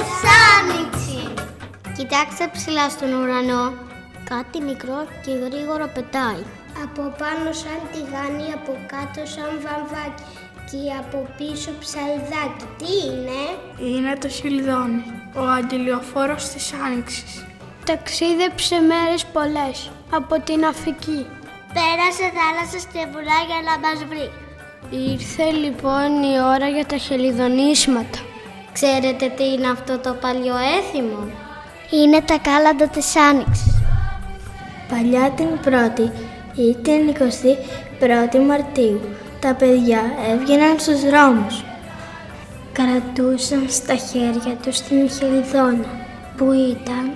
μεσάνοιξη. Κοιτάξτε ψηλά στον ουρανό. Κάτι μικρό και γρήγορο πετάει. Από πάνω σαν τηγάνι, από κάτω σαν βαμβάκι και από πίσω ψαλιδάκι. Τι είναι? Είναι το χελιδόνι, ο αγγελιοφόρος της Άνοιξης. Ταξίδεψε μέρες πολλές από την Αφρική. Πέρασε θάλασσες και βουλά για να μας βρει. Ήρθε λοιπόν η ώρα για τα χελιδονίσματα. Ξέρετε τι είναι αυτό το παλιό έθιμο? Είναι τα κάλαντα της Άνοιξης. Παλιά την 1η ή την 21η Μαρτίου τα παιδιά έβγαιναν στους δρόμους. Κρατούσαν στα χέρια τους την χελιδόνα, που ήταν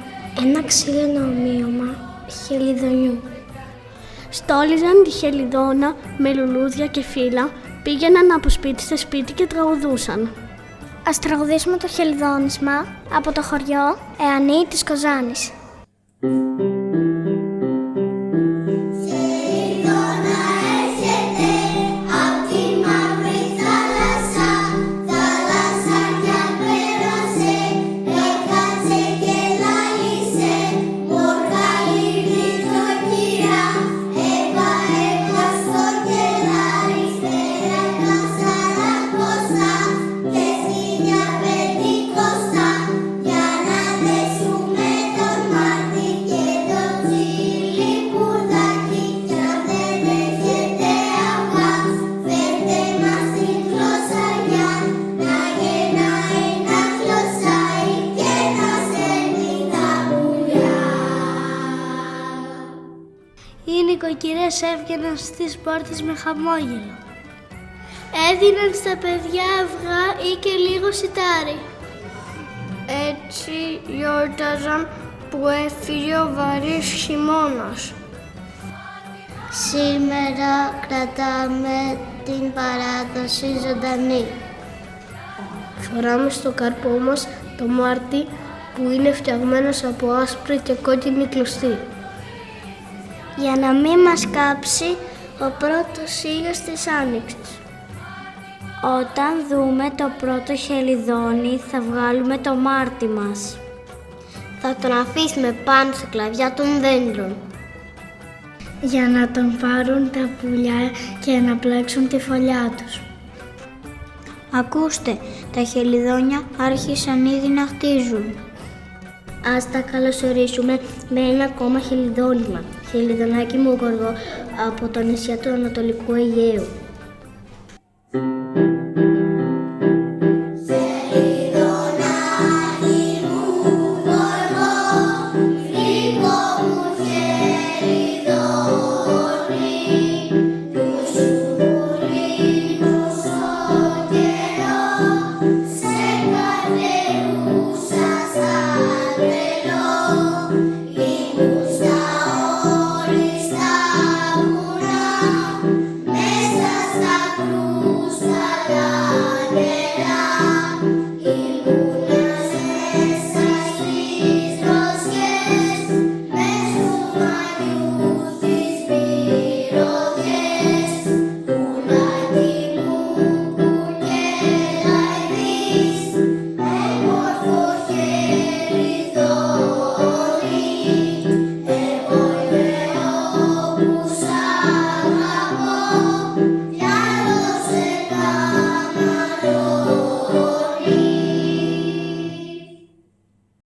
ένα ξύλινο ομοίωμα χελιδονιού. Στόλιζαν τη χελιδόνα με λουλούδια και φύλλα, πήγαιναν από σπίτι σε σπίτι και τραγουδούσαν. Ας τραγουδήσουμε το χελιδόνισμα από το χωριό Εανή της Κοζάνης. Οι νοικοκυρές έβγαιναν στις πόρτες με χαμόγελο. Έδιναν στα παιδιά αυγά ή και λίγο σιτάρι. Έτσι γιόρταζαν που έφυγε ο βαρύς χειμώνας. Σήμερα κρατάμε την παράδοση ζωντανή. Φοράμε στο καρπό μας το μάρτι που είναι φτιαγμένος από άσπρη και κόκκινη κλωστή. Για να μην μας κάψει ο πρώτος ήλιος της Άνοιξης. Όταν δούμε το πρώτο χελιδόνι θα βγάλουμε το μάρτι μας. Θα τον αφήσουμε πάνω σε κλαδιά των δέντρων. Για να τον πάρουν τα πουλιά και να πλέξουν τη φωλιά τους. Ακούστε, τα χελιδόνια άρχισαν ήδη να χτίζουν. Ας τα καλωσορίσουμε με ένα ακόμα χελιδόνισμα. Χελιδονάκι μου γοργό από το νησιά του Ανατολικού Αιγαίου.